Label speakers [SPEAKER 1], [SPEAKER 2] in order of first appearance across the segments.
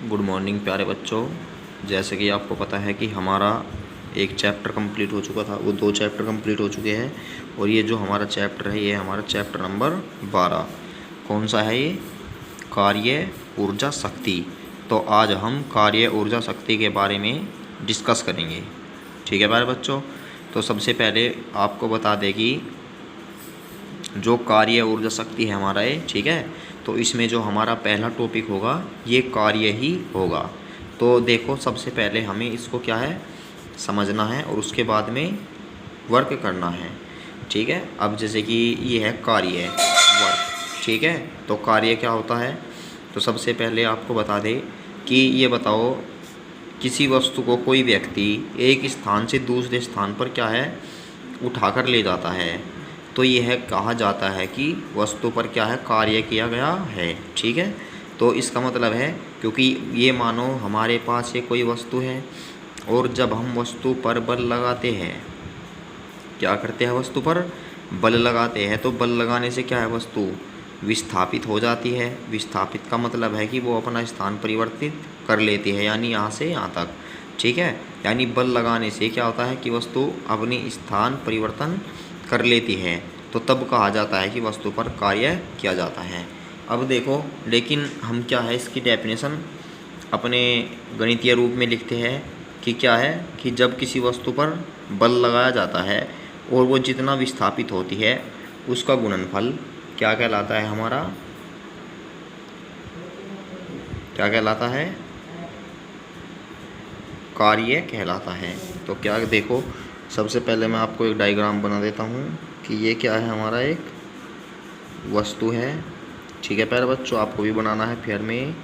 [SPEAKER 1] Good morning प्यारे बच्चों। जैसे कि आपको पता है कि हमारा एक चैप्टर कंप्लीट हो चुका था, वो 2 चैप्टर कंप्लीट हो चुके हैं और ये जो हमारा चैप्टर है ये हमारा चैप्टर नंबर 12। कौन सा है ये? कार्य ऊर्जा शक्ति। तो आज हम कार्य ऊर्जा शक्ति के बारे में डिस्कस करेंगे। ठीक है प्यारे बच्चों। तो सबसे पहले आपको बता दें कि जो कार्य ऊर्जा शक्ति है हमारा ये, ठीक है, तो इसमें जो हमारा पहला टॉपिक होगा ये कार्य ही होगा। तो देखो सबसे पहले हमें इसको क्या है समझना है और उसके बाद में वर्क करना है। ठीक है, अब जैसे कि ये है कार्य वर्क, ठीक है, तो कार्य क्या होता है? तो सबसे पहले आपको बता दें कि ये बताओ किसी वस्तु को कोई व्यक्ति एक स्थान से दूसरे स्थान पर क्या है उठाकर ले जाता है, तो यह कहा जाता है कि वस्तु पर क्या है कार्य किया गया है। ठीक है, तो इसका मतलब है क्योंकि ये मानो हमारे पास ये कोई वस्तु है और जब हम वस्तु पर बल लगाते हैं, क्या करते हैं वस्तु पर बल लगाते हैं, तो बल लगाने से क्या है वस्तु विस्थापित हो जाती है। विस्थापित का मतलब है कि वो अपना स्थान परिवर्तित कर लेती है, यानी यहाँ से यहाँ तक। ठीक है, यानी बल लगाने से क्या होता है कि वस्तु अपनी स्थान परिवर्तन कर लेती है, तो तब कहा जाता है कि वस्तु पर कार्य किया जाता है। अब देखो, लेकिन हम क्या है इसकी डेफिनेशन अपने गणितीय रूप में लिखते हैं कि क्या है कि जब किसी वस्तु पर बल लगाया जाता है और वो जितना विस्थापित होती है उसका गुणनफल क्या कहलाता है हमारा? क्या कहलाता है? कार्य कहलाता है। तो क्या देखो, सबसे पहले मैं आपको एक डायग्राम बना देता हूँ कि ये क्या है हमारा एक वस्तु है। ठीक है प्यारे बच्चों, आपको भी बनाना है। फिर में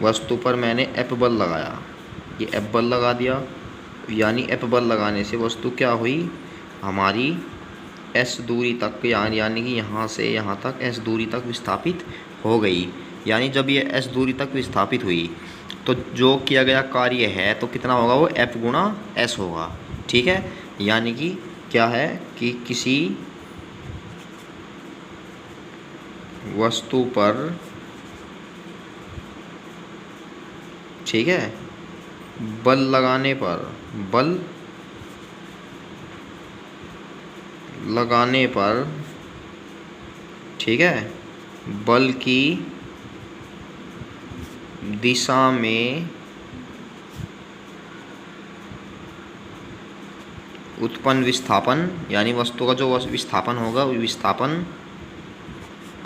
[SPEAKER 1] वस्तु पर मैंने एफ बल लगाया, ये एफ बल लगा दिया, यानी एफ बल लगाने से वस्तु क्या हुई हमारी एस दूरी तक, यानी कि यहाँ से यहाँ तक एस दूरी तक विस्थापित हो गई। यानी जब ये एस दूरी तक विस्थापित हुई तो जो किया गया कार्य है तो कितना होगा? वो एफ गुणा एस होगा। ठीक है, यानी कि क्या है कि किसी वस्तु पर, ठीक है, बल लगाने पर, बल लगाने पर, ठीक है, बल की दिशा में उत्पन्न विस्थापन, यानी वस्तु का जो विस्थापन होगा वो विस्थापन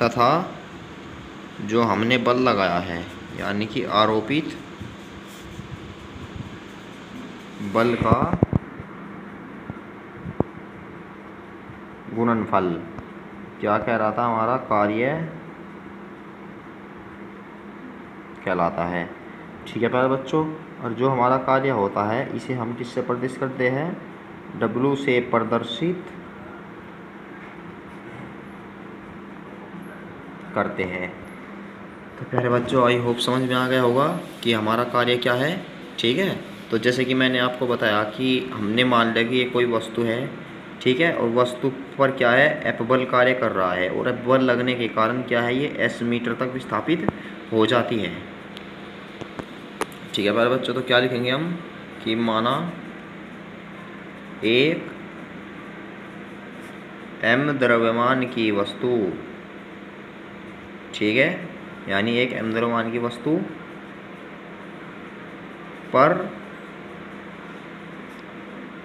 [SPEAKER 1] तथा जो हमने बल लगाया है यानी कि आरोपित बल का गुणनफल क्या कह रहा था हमारा? कार्य कहलाता है। ठीक है प्यारे बच्चों, और जो हमारा कार्य होता है इसे हम किससे प्रदर्शित करते हैं? W से प्रदर्शित करते हैं। तो प्यारे बच्चों, आई होप समझ में आ गया होगा कि हमारा कार्य क्या है। ठीक है, तो जैसे कि मैंने आपको बताया कि हमने मान लिया कि ये कोई वस्तु है, ठीक है, और वस्तु पर क्या है एफ बल कार्य कर रहा है और एफ बल लगने के कारण क्या है ये एस मीटर तक विस्थापित हो जाती है। ठीक है प्यारे बच्चों, तो क्या लिखेंगे हम कि माना एक m द्रव्यमान की वस्तु, ठीक है, यानी एक m द्रव्यमान की वस्तु पर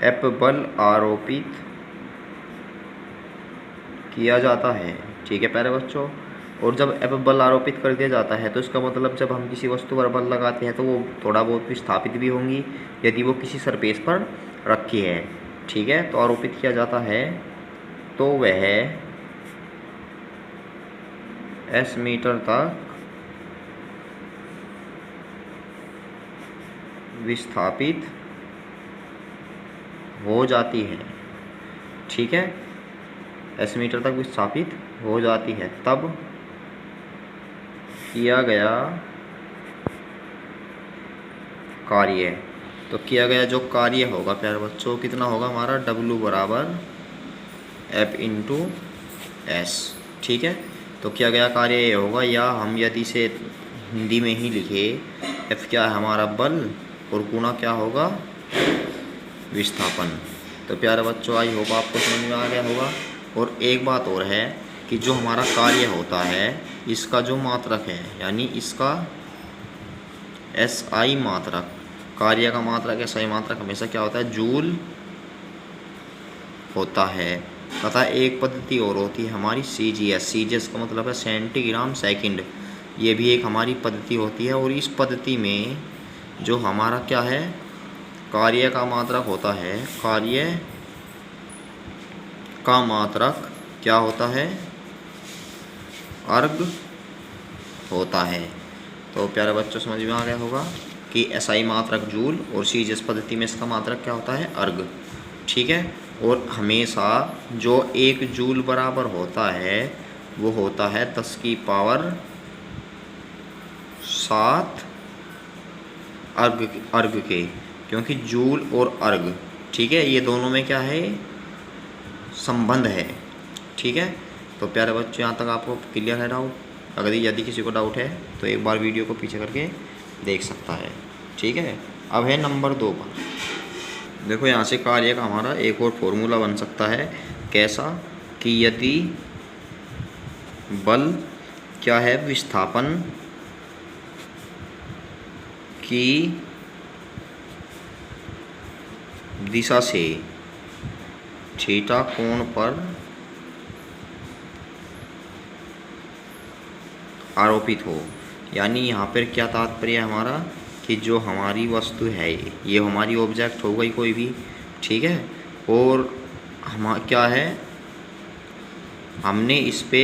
[SPEAKER 1] F बल आरोपित किया जाता है। ठीक है प्यारे बच्चों, और जब F बल आरोपित कर दिया जाता है तो इसका मतलब जब हम किसी वस्तु पर बल लगाते हैं तो वो थोड़ा बहुत विस्थापित भी होंगी यदि वो किसी सरफेस पर रखी है। ठीक है, तो आरोपित किया जाता है तो वह एस मीटर तक विस्थापित हो जाती है। ठीक है, एस मीटर तक विस्थापित हो जाती है तब किया गया कार्य। तो किया गया जो कार्य होगा प्यारे बच्चों कितना होगा हमारा? W बराबर F इंटू एस। ठीक है, तो किया गया कार्य ये होगा, या हम यदि इसे हिंदी में ही लिखे F क्या है हमारा बल और गुणा क्या होगा विस्थापन। तो प्यारे बच्चों आई होप आपको समझ में आ गया होगा। और एक बात और है कि जो हमारा कार्य होता है इसका जो मात्रक है यानी इसका SI मात्रक, कार्य का मात्रक SI मात्रक हमेशा क्या होता है जूल होता है। तथा एक पद्धति और होती है हमारी CGS का मतलब है सेंटीग्राम सेकंड। ये भी एक हमारी पद्धति होती है और इस पद्धति में जो हमारा क्या है कार्य का मात्रक होता है, कार्य का मात्रक क्या होता है अर्ग होता है। तो प्यारे बच्चों समझ में आ गया होगा कि SI मात्रक जूल और CGS पद्धति में इसका मात्रक क्या होता है अर्ग। ठीक है। और हमेशा जो 1 जूल बराबर होता है वो होता है 10 की पावर 7 अर्ग के, क्योंकि जूल और अर्ग ठीक है ये दोनों में क्या है संबंध है। ठीक है। तो प्यारे बच्चों यहाँ तक आपको क्लियर है डाउट? अगर यदि किसी को डाउट है तो एक बार वीडियो को पीछे करके देख सकता है। ठीक है। अब है नंबर 2 पर। देखो यहाँ से कार्य का हमारा एक और फॉर्मूला बन सकता है। कैसा कि यदि बल क्या है विस्थापन की दिशा से थीटा कोण पर आरोपित हो। यानी यहाँ पर क्या तात्पर्य है हमारा कि जो हमारी वस्तु है ये हमारी ऑब्जेक्ट हो गई कोई भी। ठीक है। और हम क्या है हमने इस पे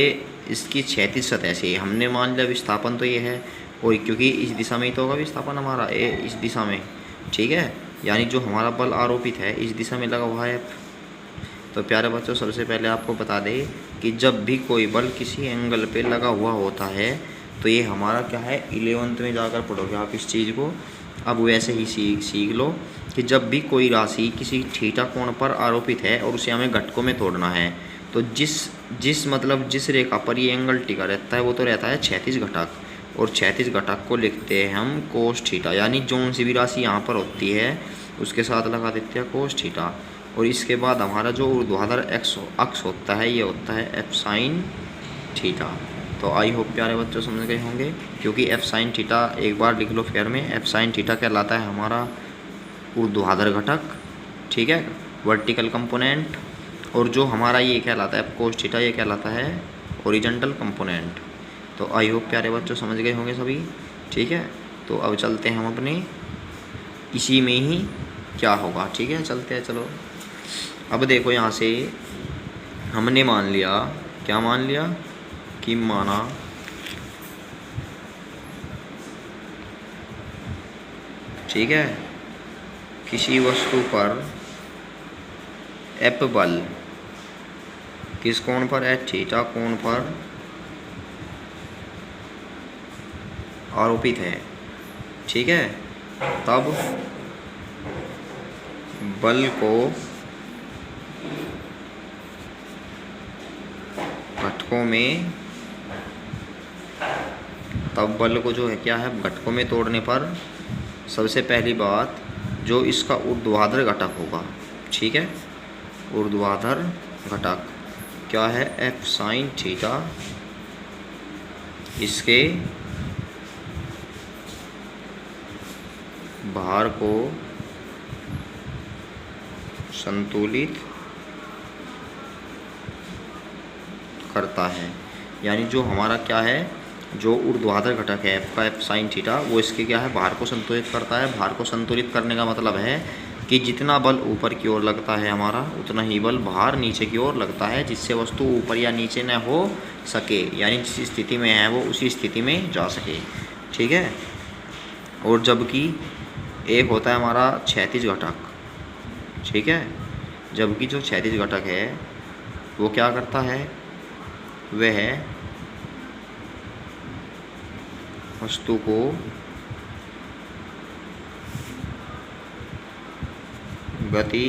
[SPEAKER 1] इसकी क्षैतिज सतह से हमने मान लिया विस्थापन तो ये है और क्योंकि इस दिशा में ही तो होगा विस्थापन हमारा इस दिशा में। ठीक है। यानी जो हमारा बल आरोपित है इस दिशा में लगा हुआ है। तो प्यारे बच्चों सबसे पहले आपको बता दें कि जब भी कोई बल किसी एंगल पे लगा हुआ होता है तो ये हमारा क्या है 11th में जाकर पढ़ोगे आप इस चीज़ को। अब वैसे ही सीख लो कि जब भी कोई राशि किसी थीटा कोण पर आरोपित है और उसे हमें घटकों में तोड़ना है तो जिस रेखा पर ये एंगल टिका रहता है वो तो रहता है क्षैतिज घटक। और क्षैतिज घटक को लिखते हैं हम कोस थीटा। यानी जोन सी भी राशि यहाँ पर होती है उसके साथ लगा देते हैं कोस थीटा। और इसके बाद हमारा जो ऊर्ध्वाधर अक्ष होता है ये होता है एफ साइन थीटा। तो आई होप प्यारे बच्चों समझ गए होंगे, क्योंकि एफ साइन थीटा एक बार लिख लो फेयर में। एफ साइन थीटा कहलाता है हमारा ऊर्ध्वाधर घटक। ठीक है, वर्टिकल कंपोनेंट। और जो हमारा ये कहलाता है कोस थीटा ये कहलाता है हॉरिजॉन्टल कंपोनेंट। तो आई होप प्यारे बच्चों समझ गए होंगे सभी। ठीक है, तो अब चलते हैं हम अपने इसी में ही क्या होगा। ठीक है, चलते हैं। चलो अब देखो यहाँ से हमने मान लिया, क्या मान लिया कि माना ठीक है किसी वस्तु पर एफ बल किस कोण पर है, थीटा कोण पर आरोपित है। ठीक है, तब बल को घटकों में जो है क्या है घटकों में तोड़ने पर सबसे पहली बात जो इसका ऊर्ध्वाधर घटक होगा। ठीक है, ऊर्ध्वाधर घटक क्या है एफ साइन थीटा, इसके भार को संतुलित करता है। यानी जो हमारा क्या है जो ऊर्ध्वाधर घटक है एफ का एफ साइन थीटा वो इसके क्या है भार को संतुलित करता है। भार को संतुलित करने का मतलब है कि जितना बल ऊपर की ओर लगता है हमारा उतना ही बल बाहर नीचे की ओर लगता है, जिससे वस्तु ऊपर या नीचे न हो सके, यानी जिस स्थिति में है वो उसी स्थिति में जा सके। ठीक है, और जबकि एक होता है हमारा क्षैतिज घटक। ठीक है, जबकि जो क्षैतिज घटक है वो क्या करता है, वह वस्तु को गति,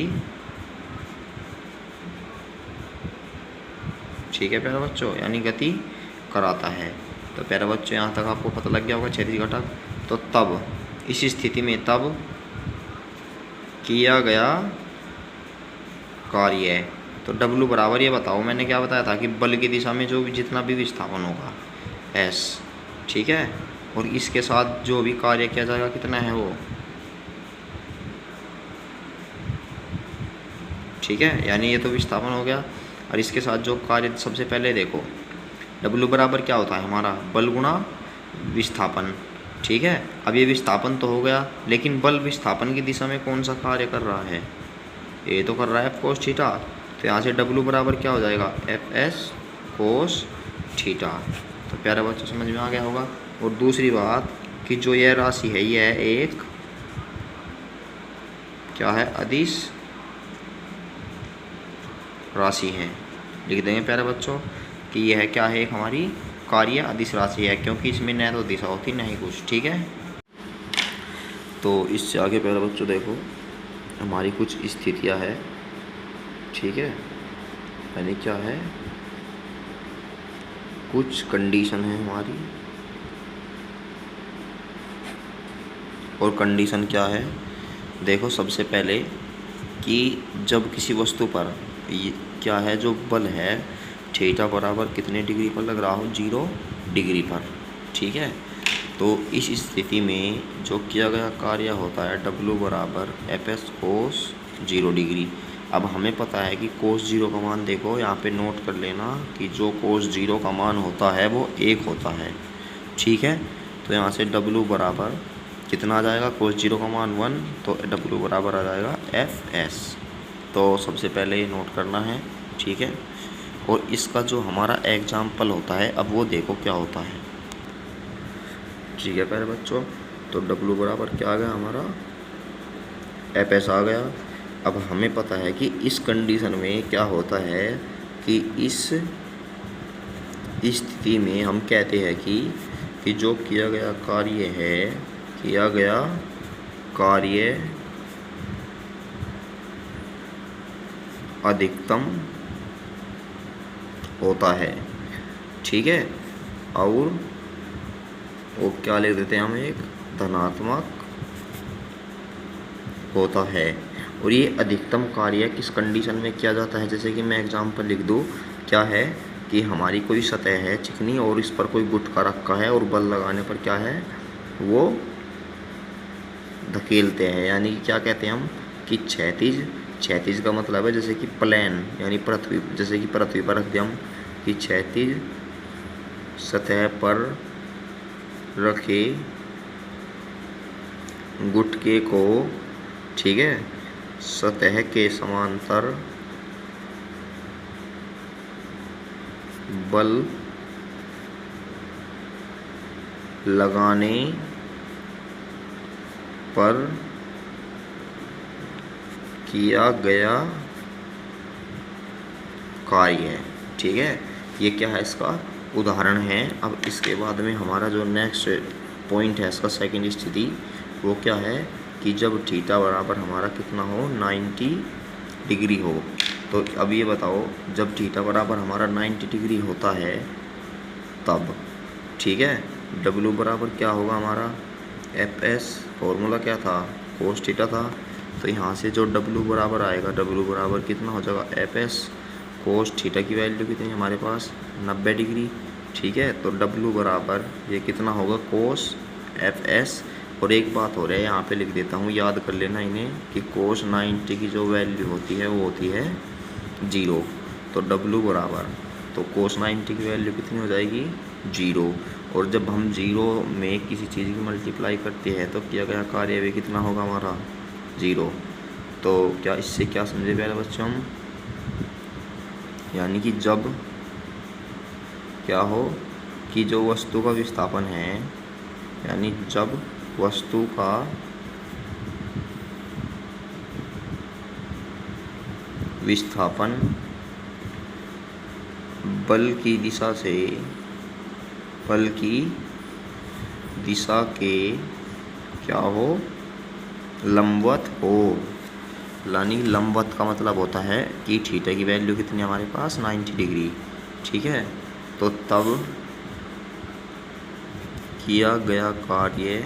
[SPEAKER 1] ठीक है प्यारे बच्चों, यानी गति कराता है। तो प्यारे बच्चों यहाँ तक आपको पता लग गया होगा क्षैतिज घटक। तो तब इस स्थिति में तब किया गया कार्य, तो W बराबर, ये बताओ मैंने क्या बताया था कि बल की दिशा में जो भी जितना भी विस्थापन होगा S, ठीक है, और इसके साथ जो भी कार्य किया जाएगा कितना है वो, ठीक है, यानी ये तो विस्थापन हो गया। और इसके साथ जो कार्य, सबसे पहले देखो W बराबर क्या होता है हमारा, बल गुणा विस्थापन, ठीक है। अब ये विस्थापन तो हो गया, लेकिन बल विस्थापन की दिशा में कौन सा कार्य कर रहा है, ये तो कर रहा है F cos थीटा, तो यहाँ से W बराबर क्या हो जाएगा, Fs cos थीटा। तो प्यारे बच्चों समझ में आ गया होगा। और दूसरी बात कि जो यह राशि है यह एक क्या है, अदिश राशि है। लिख देंगे प्यारे बच्चों कि यह क्या है, एक हमारी कार्य अदिश राशि है, क्योंकि इसमें न तो दिशा होती नहीं कुछ, ठीक है। तो इससे आगे प्यारे बच्चों देखो हमारी कुछ स्थितियां है, ठीक है, यानी क्या है, कुछ कंडीशन है हमारी। और कंडीशन क्या है, देखो सबसे पहले कि जब किसी वस्तु पर क्या है, जो बल है थीटा बराबर कितने डिग्री पर लग रहा हो, 0 डिग्री पर, ठीक है। तो इस स्थिति में जो किया गया कार्य होता है W बराबर Fs cos 0 डिग्री। अब हमें पता है कि cos 0 का मान, देखो यहाँ पे नोट कर लेना कि जो cos 0 का मान होता है वो 1 होता है, ठीक है। तो यहाँ से W बराबर कितना आ जाएगा, cos 0 का मान 1, तो W बराबर आ जाएगा Fs। तो सबसे पहले ये नोट करना है, ठीक है। और इसका जो हमारा एग्जाम्पल होता है, अब वो देखो क्या होता है, ठीक है प्यारे बच्चों। तो W बराबर क्या आ गया हमारा, Fs आ गया। अब हमें पता है कि इस कंडीशन में क्या होता है कि इस स्थिति में हम कहते हैं कि जो किया गया कार्य है, किया गया कार्य अधिकतम होता है, ठीक है। और वो क्या लिख देते हैं हम, एक धनात्मक होता है। और ये अधिकतम कार्य किस कंडीशन में किया जाता है, जैसे कि मैं एग्जांपल लिख दूँ, क्या है कि हमारी कोई सतह है चिकनी और इस पर कोई गुटका रखा है और बल लगाने पर क्या है, वो धकेलते हैं, यानी क्या कहते हैं हम कि क्षैतिज का मतलब है जैसे कि प्लेन, यानी पृथ्वी, जैसे कि पृथ्वी पर रख दिया हम कि क्षैतिज सतह पर रखे गुटके को, ठीक है, सतह के समांतर बल लगाने पर किया गया कार्य है, ठीक है। ये क्या है, इसका उदाहरण है। अब इसके बाद में हमारा जो नेक्स्ट पॉइंट है इसका सेकंड स्थिति, वो क्या है कि जब थीटा बराबर हमारा कितना हो, 90 डिग्री हो। तो अब ये बताओ जब थीटा बराबर हमारा 90 डिग्री होता है तब, ठीक है, W बराबर क्या होगा हमारा, Fs, फॉर्मूला क्या था, cos थीटा था। तो यहाँ से जो W बराबर आएगा, W बराबर कितना हो जाएगा, Fs cos थीटा की वैल्यू कितनी है हमारे पास, 90 डिग्री, ठीक है। तो W बराबर ये कितना होगा, cos Fs। और एक बात हो रहा है यहाँ पे लिख देता हूँ, याद कर लेना इन्हें कि cos 90 की जो वैल्यू होती है वो होती है 0। तो W बराबर, तो cos 90 की वैल्यू कितनी हो जाएगी, 0। और जब हम 0 में किसी चीज़ की मल्टीप्लाई करते हैं तो किया गया कार्य भी कितना होगा हमारा, 0। तो क्या इससे क्या समझे प्यारे बच्चों हम, यानी कि जब क्या हो कि जो वस्तु का विस्थापन है, यानी जब वस्तु का विस्थापन बल की दिशा के क्या हो, लंबवत हो। यानी लंबवत का मतलब होता है कि थीटा की वैल्यू कितनी है हमारे पास, 90 डिग्री, ठीक है। तो तब किया गया कार्य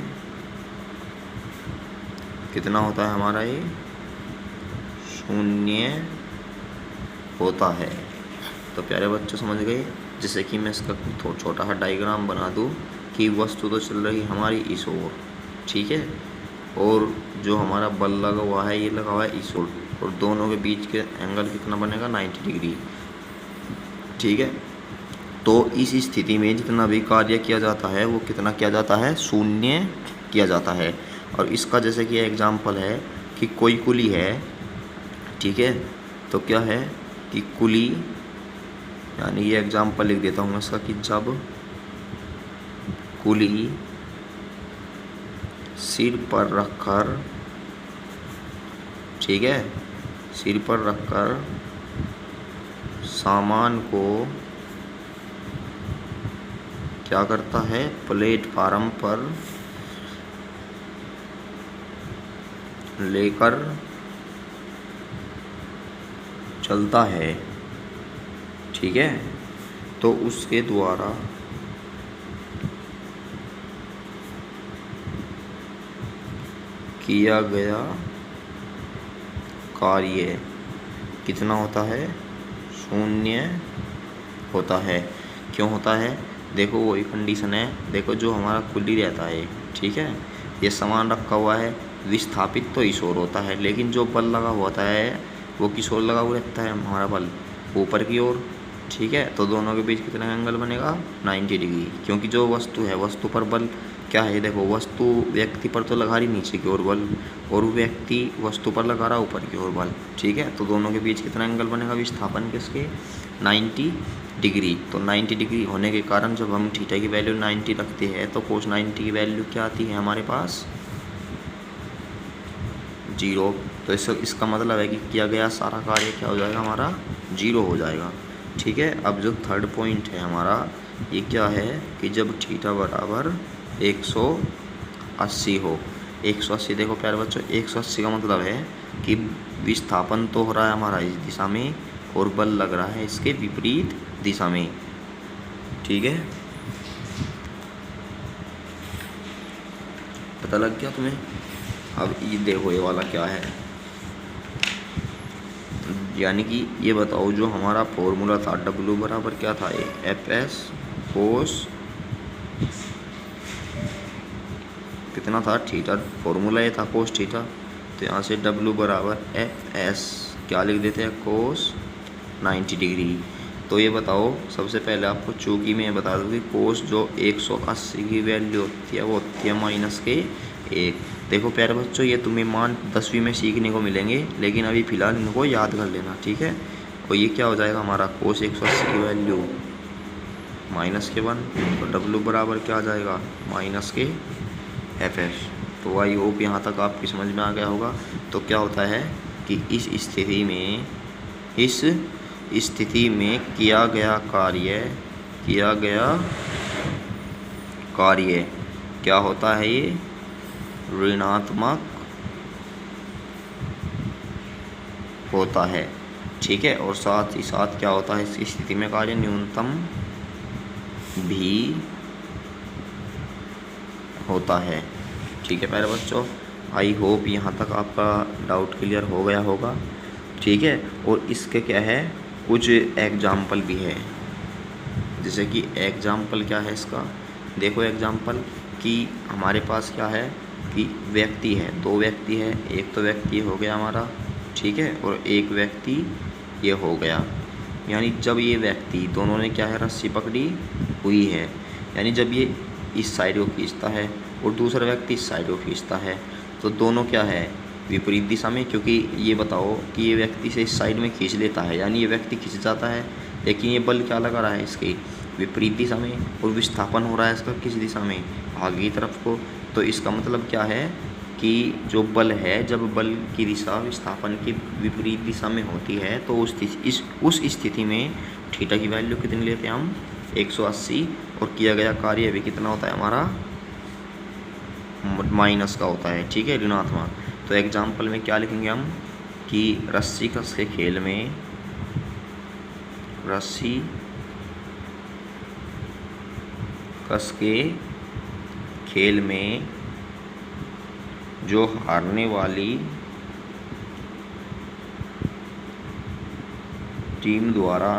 [SPEAKER 1] कितना होता है हमारा ये 0 होता है। तो प्यारे बच्चों समझ गए। जैसे कि मैं इसका छोटा सा डायग्राम बना दूँ कि वस्तु तो चल रही हमारी इस ओर, ठीक है, और जो हमारा बल लगा हुआ है ये लगा हुआ है इस ओर, और दोनों के बीच के एंगल कितना बनेगा 90 डिग्री, ठीक है। तो इस स्थिति में जितना भी कार्य किया जाता है वो कितना किया जाता है 0 किया जाता है। और इसका जैसे कि एग्जाम्पल है कि कोई कुली है, ठीक है, तो क्या है कि कुली, यानी ये एग्जाम्पल लिख देता हूँ इसका कि जब कुली सिर पर रखकर, ठीक है, सिर पर रखकर सामान को क्या करता है प्लेटफार्म पर लेकर चलता है, ठीक है, तो उसके द्वारा किया गया कार्य कितना होता है 0 होता है। क्यों होता है? देखो वही कंडीशन है, देखो जो हमारा कुली रहता है, ठीक है, ये सामान रखा हुआ है, विस्थापित तो इस ओर होता है, लेकिन जो बल लगा हुआ होता है वो किस ओर लगा हुआ रहता है हमारा बल ऊपर की ओर, ठीक है। तो दोनों के बीच कितना एंगल बनेगा 90 डिग्री, क्योंकि जो वस्तु है वस्तु पर बल क्या है, देखो वस्तु व्यक्ति पर तो लगा रही नीचे की ओर बल, और व्यक्ति वस्तु पर लगा रहा ऊपर की ओर बल, ठीक है। तो दोनों के बीच कितना एंगल बनेगा विस्थापन किसके 90 डिग्री। तो 90 डिग्री होने के कारण जब हम थीटा की वैल्यू 90 रखते हैं तो कोस 90 की वैल्यू क्या आती है हमारे पास 0। तो इसका मतलब है कि किया गया सारा कार्य क्या हो जाएगा हमारा 0 हो जाएगा, ठीक है। अब जो थर्ड पॉइंट है हमारा ये क्या है कि जब थीटा बराबर 180 हो, 180, देखो प्यारे बच्चों 180 का मतलब है कि विस्थापन तो हो रहा है हमारा इस दिशा में और बल लग रहा है इसके विपरीत दिशा में, ठीक है। पता लग गया तुम्हें? अब ये देखो ये वाला क्या है, यानी कि ये बताओ जो हमारा फॉर्मूला था W बराबर क्या था ये FS कोस कितना था थीटा, फॉर्मूला ये था कोस थीटा। तो यहाँ से W बराबर FS क्या लिख देते हैं कोस 90 डिग्री। तो ये बताओ सबसे पहले आपको चूँकि मैं बता दूँ कि कोस जो 180 की वैल्यू होती है वो होती है -1। देखो प्यारे बच्चों ये तुम्हें मान 10वीं में सीखने को मिलेंगे, लेकिन अभी फ़िलहाल इनको याद कर लेना, ठीक है। और ये क्या हो जाएगा हमारा कोस 180 की वैल्यू -1, तो W बराबर क्या आ जाएगा -FS। तो आई होप यहाँ तक आपकी समझ में आ गया होगा। तो क्या होता है कि इस स्थिति में किया गया कार्य क्या होता है ये ऋणात्मक होता है, ठीक है। और साथ ही साथ क्या होता है इस स्थिति में कार्य न्यूनतम भी होता है, ठीक है प्यारे बच्चों। आई होप यहाँ तक आपका डाउट क्लियर हो गया होगा, ठीक है। और इसके क्या है कुछ एग्जाम्पल भी है, जैसे कि एग्जाम्पल क्या है इसका, देखो एग्जाम्पल कि हमारे पास क्या है कि व्यक्ति है, 2 व्यक्ति है, एक तो व्यक्ति हो गया हमारा, ठीक है, और एक व्यक्ति ये हो गया। यानी जब ये व्यक्ति दोनों ने क्या है रस्सी पकड़ी हुई है, यानी जब ये इस साइड को खींचता है और दूसरा व्यक्ति इस साइड को खींचता है, तो दोनों क्या है विपरीत दिशा में, क्योंकि ये बताओ कि ये व्यक्ति से इस साइड में खींच लेता है, यानी ये व्यक्ति खींच जाता है, लेकिन ये बल क्या लगा रहा है इसके विपरीत दिशा में, और विस्थापन हो रहा है इसका किस दिशा में आगे की तरफ को। तो इसका मतलब क्या है कि जो बल है जब बल की दिशा विस्थापन की विपरीत दिशा में होती है तो उस स्थिति में थीटा की वैल्यू कितनी लेते हैं हम 180, और किया गया कार्य भी कितना होता है हमारा माइनस का होता है, ठीक है, ऋणात्मक। तो एग्जाम्पल में क्या लिखेंगे हम कि रस्सी कस के खेल में जो हारने वाली टीम द्वारा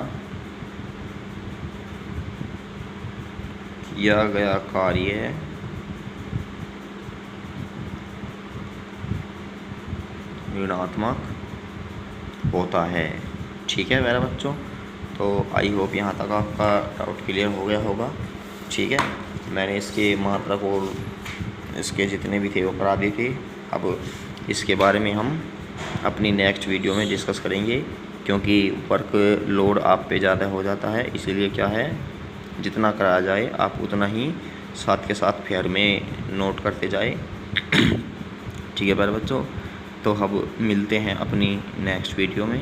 [SPEAKER 1] किया गया कार्य ऋणात्मक होता है। ठीक है मेरे बच्चों, तो आई होप यहाँ तक आपका डाउट क्लियर हो गया होगा। ठीक है, मैंने इसके मात्रक और इसके जितने भी थे वो करा दिए थे। अब इसके बारे में हम अपनी नेक्स्ट वीडियो में डिस्कस करेंगे, क्योंकि वर्क लोड आप पे ज़्यादा हो जाता है, इसीलिए क्या है, जितना कराया जाए आप उतना ही साथ के साथ फेयर में नोट करते जाए। ठीक है प्यारे बच्चों, तो अब मिलते हैं अपनी नेक्स्ट वीडियो में।